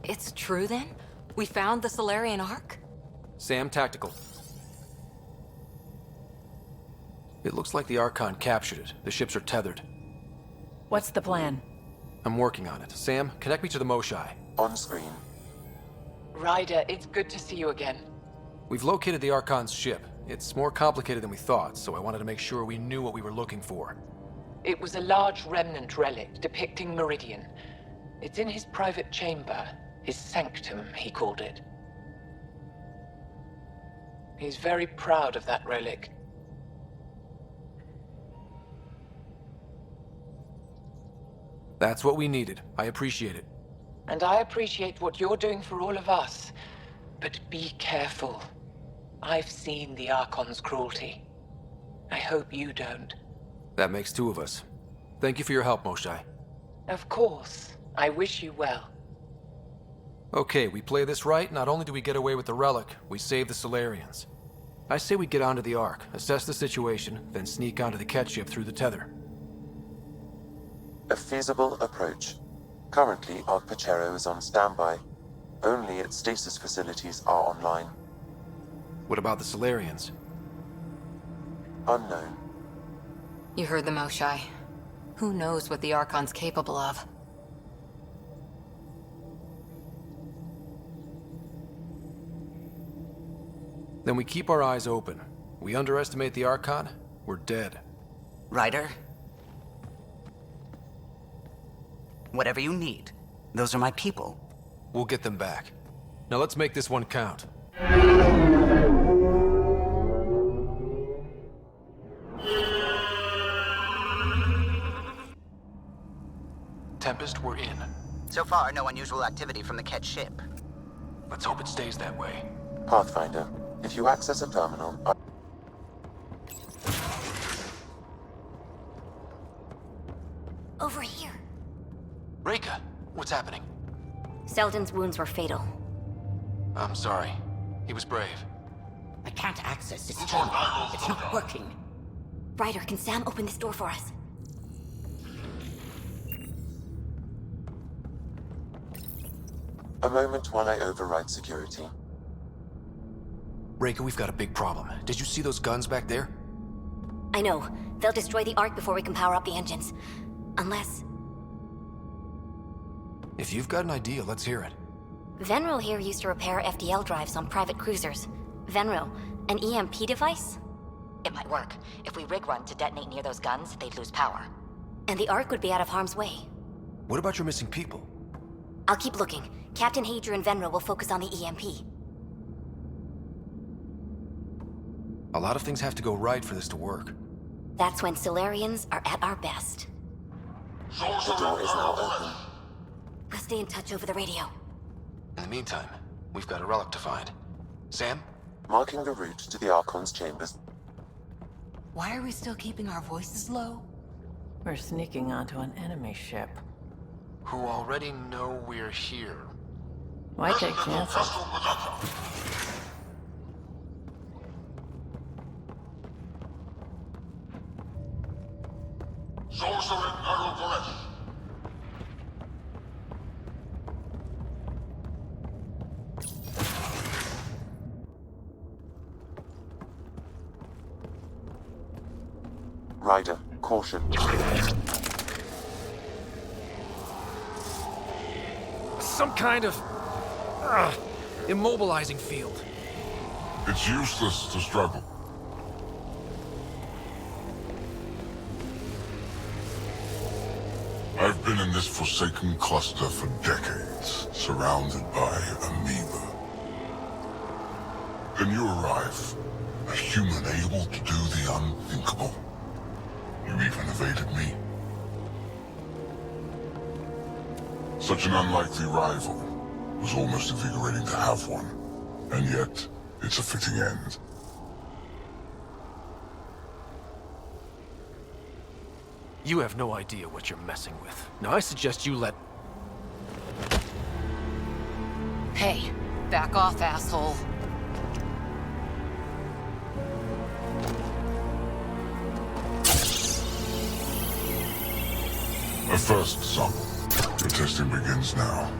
It's true then? We found the Salarian Ark? Sam, tactical. It looks like the Archon captured it. The ships are tethered. What's the plan? I'm working on it. Sam, connect me to the Moshai. On screen. Ryder, it's good to see you again. We've located the Archon's ship. It's more complicated than we thought, so I wanted to make sure we knew what we were looking for. It was a large remnant relic depicting Meridian. It's in his private chamber. His sanctum, he called it. He's very proud of that relic. That's what we needed. I appreciate it. And I appreciate what you're doing for all of us. But be careful. I've seen the Archon's cruelty. I hope you don't. That makes two of us. Thank you for your help, Moshai. Of course. I wish you well. Okay, we play this right, not only do we get away with the relic, we save the Salarians. I say we get onto the Ark, assess the situation, then sneak onto the Kett ship through the tether. A feasible approach. Currently, Arc Pachero is on standby. Only its stasis facilities are online. What about the Salarians? Unknown. You heard the Moshai. Who knows what the Archon's capable of? Then we keep our eyes open. We underestimate the Archon, we're dead. Ryder? Whatever you need. Those are my people. We'll get them back. Now let's make this one count. Tempest, we're in. So far, no unusual activity from the Kett ship. Let's hope it stays that way. Pathfinder, if you access a terminal, Over here. Reka, what's happening? Selden's wounds were fatal. I'm sorry. He was brave. I can't access this terminal. It's not working. Ryder, can Sam open this door for us? a moment while I override security. Reka, we've got a big problem. Did you see those guns back there? I know. They'll destroy the Ark before we can power up the engines. Unless... If you've got an idea, let's hear it. Venro here used to repair FDL drives on private cruisers. Venro, an EMP device? It might work. If we rig one to detonate near those guns, they'd lose power. And the Ark would be out of harm's way. What about your missing people? I'll keep looking. Captain Hadra and Venro will focus on the EMP. A lot of things have to go right for this to work. That's when Salarians are at our best. The door is now open. We'll stay in touch over the radio. In the meantime, we've got a relic to find. Sam? Marking the route to the Archon's chambers. Why are we still keeping our voices low? We're sneaking onto an enemy ship. Who already know we're here. Why take chances? Ryder, caution. Some kind of... immobilizing field. It's useless to struggle. I've been in this forsaken cluster for decades, surrounded by amoeba. Then you arrive, a human able to do the unthinkable. You even evaded me. Such an unlikely rival. Was almost invigorating to have one. And yet, it's a fitting end. You have no idea what you're messing with. Now I suggest you let... Hey, back off, asshole. A first sample. Your testing begins now.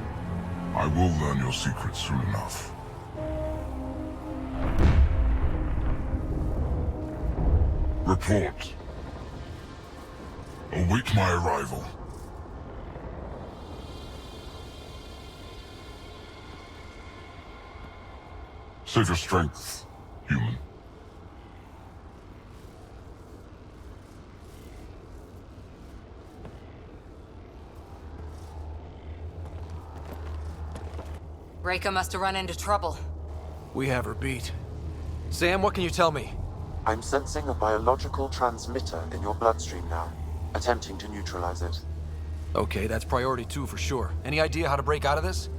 I will learn your secrets soon enough. Report. Await my arrival. Save your strength, human. Reika must have run into trouble. We have her beat. Sam, what can you tell me? I'm sensing a biological transmitter in your bloodstream now, attempting to neutralize it. Okay, that's priority 2 for sure. Any idea how to break out of this?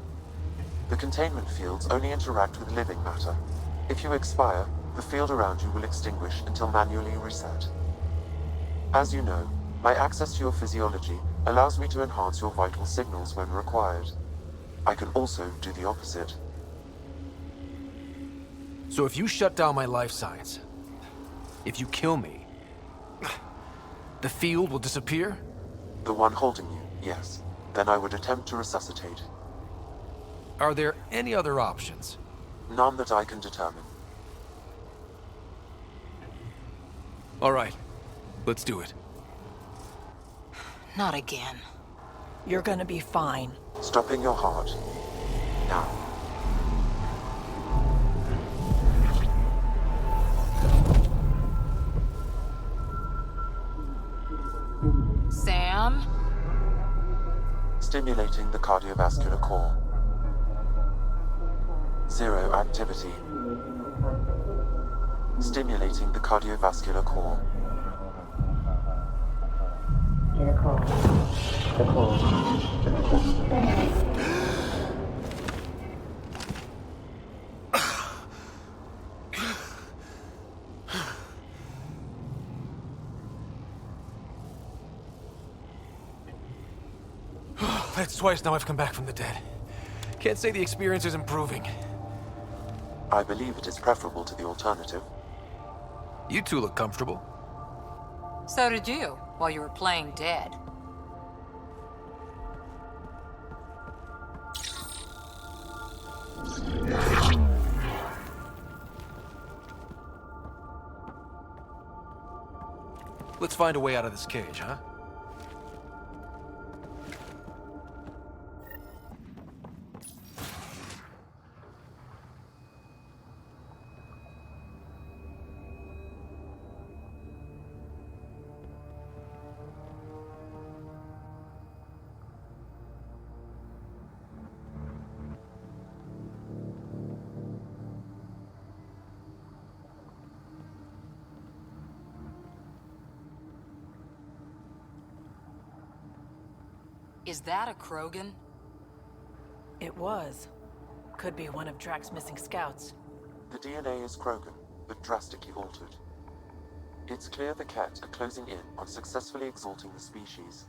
The containment fields only interact with living matter. If you expire, the field around you will extinguish until manually reset. As you know, my access to your physiology allows me to enhance your vital signals when required. I can also do the opposite. So if you shut down my life signs, if you kill me, the field will disappear? The one holding you, yes. Then I would attempt to resuscitate. Are there any other options? None that I can determine. All right, let's do it. Not again. You're gonna be fine. Stopping your heart. Now. Sam? Stimulating the cardiovascular core. 0 activity. Stimulating the cardiovascular core. That's twice now I've come back from the dead. Can't say the experience is improving. I believe it is preferable to the alternative. You two look comfortable. So did you, while you were playing dead. Let's find a way out of this cage, huh? Is that a Krogan? It was. Could be one of Drax's missing scouts. The DNA is Krogan, but drastically altered. It's clear the Kett are closing in on successfully exalting the species.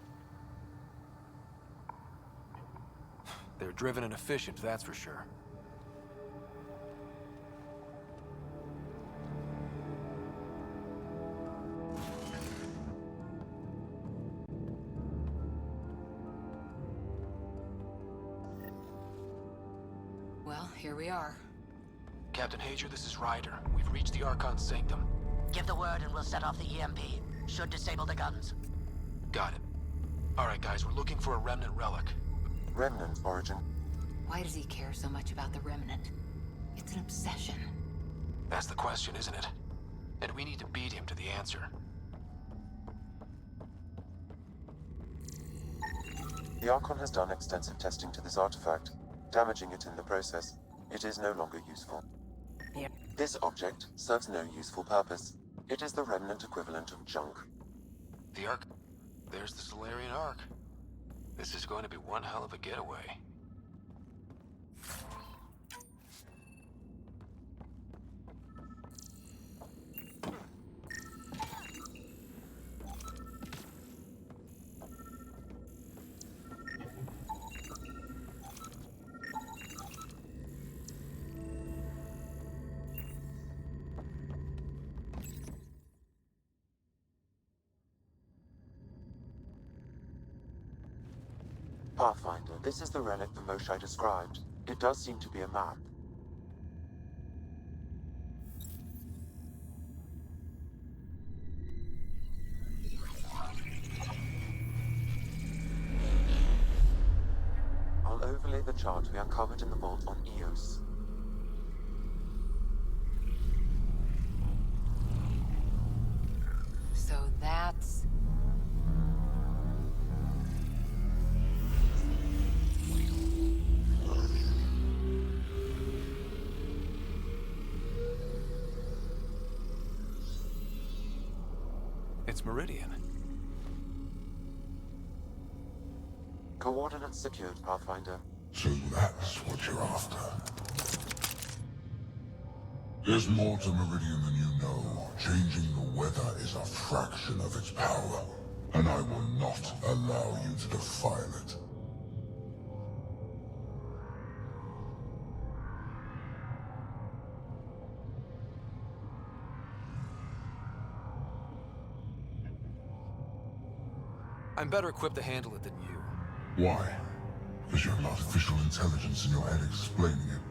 They're driven and efficient, that's for sure. Well, here we are. Captain Hager, this is Ryder. We've reached the Archon's sanctum. Give the word and we'll set off the EMP. Should disable the guns. Got it. All right, guys, we're looking for a remnant relic. Remnant origin. Why does he care so much about the Remnant? It's an obsession. That's the question, isn't it? And we need to beat him to the answer. The Archon has done extensive testing to this artifact, damaging it in the process. It is no longer useful. Yeah. This object serves no useful purpose. It is the remnant equivalent of junk. The Ark... There's the Salarian Ark. This is going to be one hell of a getaway. Pathfinder, this is the relic the Moshae described. It does seem to be a map. I'll overlay the chart we uncovered in the vault on Eos. So that's... It's Meridian. Coordinates secured, Pathfinder. So that's what you're after. There's more to Meridian than you know. Changing the weather is a fraction of its power, and I will not allow you to defile it. I'm better equipped to handle it than you. Why? Because you have artificial intelligence in your head explaining it.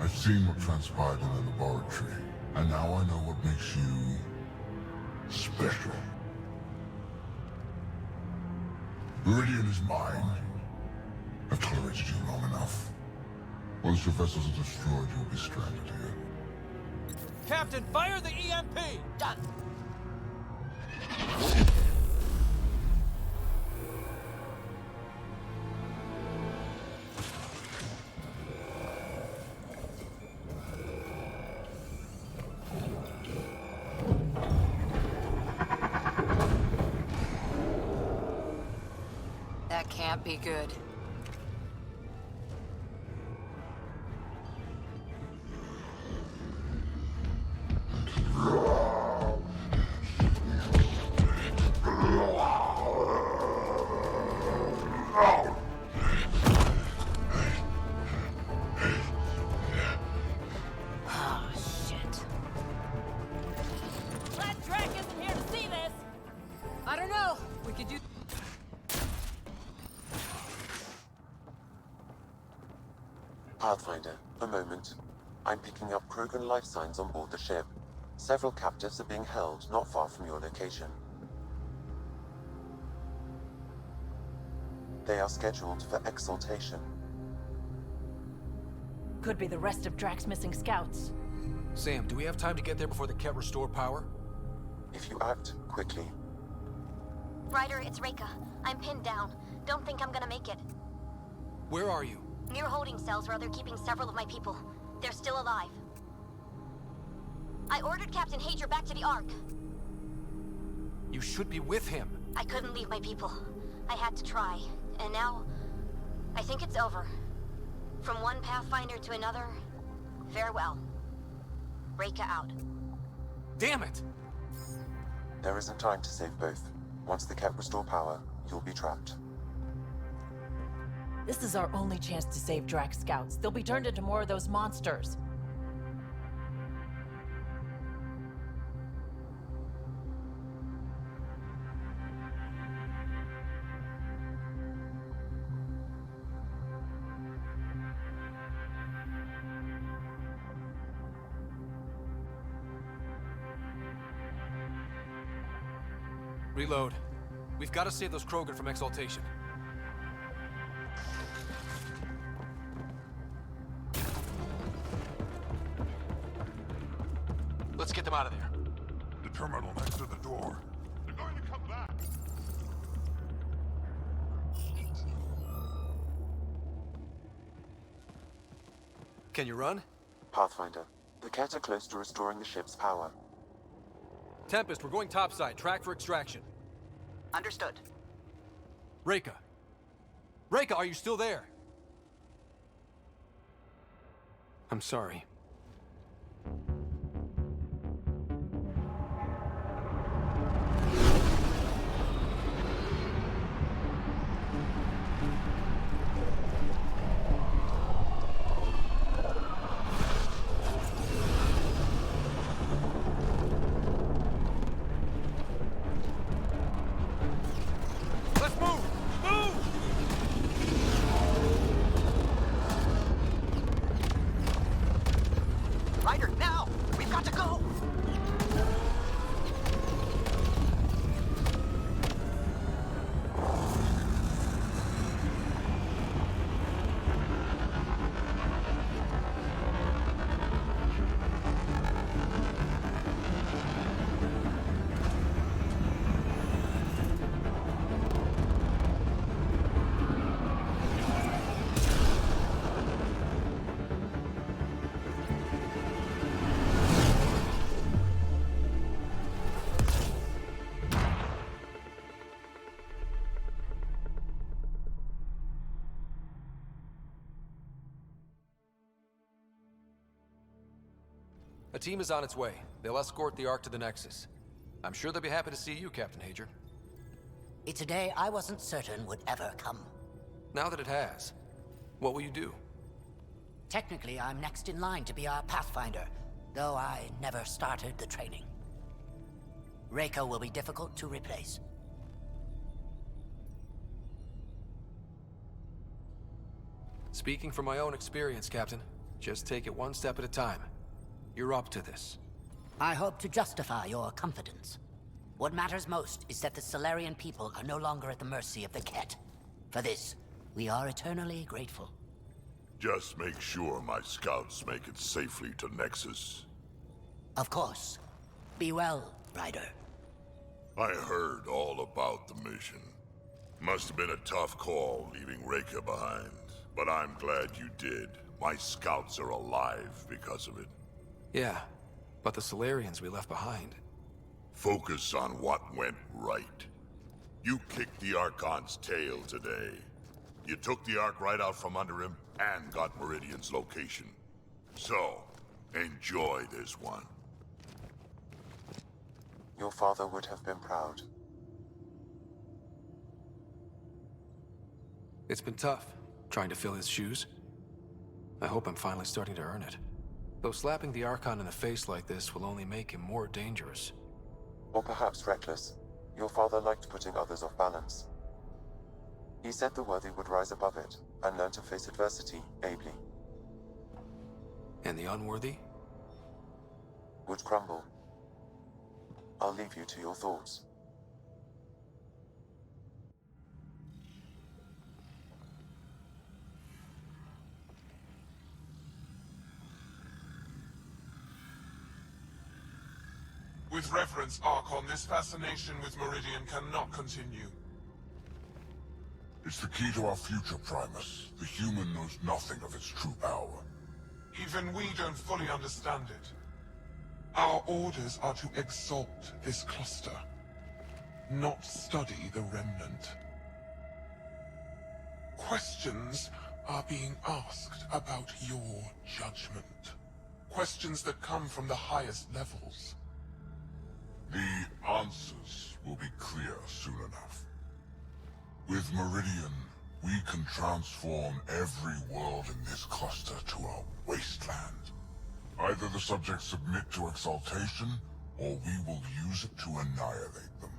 I've seen what transpired in the laboratory, and now I know what makes you... special. Meridian is mine. I've tolerated you long enough. Once your vessels are destroyed, you'll be stranded here. Captain, fire the EMP! Done. That can't be good. Oh, shit. Glad Drac isn't here to see this! I don't know. We could do... Pathfinder, a moment. I'm picking up Krogan life signs on board the ship. Several captives are being held not far from your location. They are scheduled for exaltation. Could be the rest of Drac's missing scouts. Sam, do we have time to get there before the Kett restore power? If you act quickly. Ryder, it's Reika. I'm pinned down. Don't think I'm gonna make it. Where are you? Near holding cells where they're keeping several of my people. They're still alive. I ordered Captain Hager back to the Ark. You should be with him. I couldn't leave my people. I had to try. And now, I think it's over. From one Pathfinder to another, farewell. Reika out. Damn it! There isn't time to save both. Once the Kett restore power, you'll be trapped. This is our only chance to save Drac's scouts. They'll be turned into more of those monsters. Reload. We've got to save those Krogan from exaltation. Let's get them out of there. The terminal next to the door. They're going to come back. Can you run? Pathfinder, the Kett are close to restoring the ship's power. Tempest, we're going topside. Track for extraction. Understood. Reika. Reika, are you still there? I'm sorry. Let's move! Move! A team is on its way. They'll escort the Ark to the Nexus. I'm sure they'll be happy to see you, Captain Hager. It's a day I wasn't certain would ever come. Now that it has, what will you do? Technically, I'm next in line to be our Pathfinder, though I never started the training. Reiko will be difficult to replace. Speaking from my own experience, Captain, just take it one step at a time. You're up to this. I hope to justify your confidence. What matters most is that the Salarian people are no longer at the mercy of the Kett. For this, we are eternally grateful. Just make sure my scouts make it safely to Nexus. Of course. Be well, Ryder. I heard all about the mission. Must have been a tough call leaving Reika behind, but I'm glad you did. My scouts are alive because of it. Yeah, but the Salarians we left behind. Focus on what went right. You kicked the Archon's tail today. You took the Ark right out from under him and got Meridian's location. So, enjoy this one. Your father would have been proud. It's been tough, trying to fill his shoes. I hope I'm finally starting to earn it. Though slapping the Archon in the face like this will only make him more dangerous. Or perhaps reckless. Your father liked putting others off balance. He said the worthy would rise above it and learn to face adversity ably. And the unworthy? Would crumble. I'll leave you to your thoughts. With reverence, Archon, this fascination with Meridian cannot continue. It's the key to our future, Primus. The human knows nothing of its true power. Even we don't fully understand it. Our orders are to exalt this cluster, not study the remnant. Questions are being asked about your judgment. Questions that come from the highest levels. The answers will be clear soon enough. With Meridian, we can transform every world in this cluster to a wasteland. Either the subjects submit to exaltation, or we will use it to annihilate them.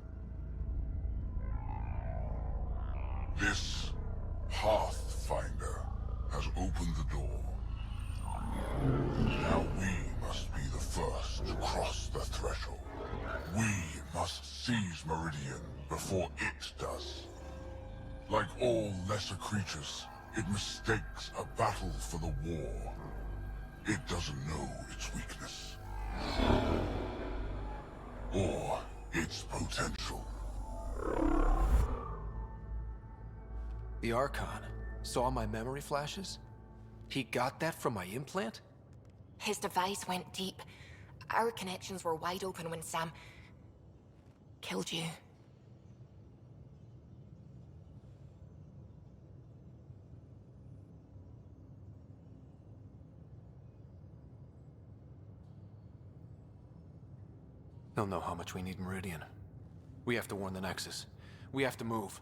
This Pathfinder has opened the door. Now we must be the first to cross the threshold. We must seize Meridian before it does. Like all lesser creatures, it mistakes a battle for the war. It doesn't know its weakness. Or its potential. The Archon saw my memory flashes? He got that from my implant? His device went deep. Our connections were wide open when Sam killed you. They'll know how much we need Meridian. We have to warn the Nexus. We have to move.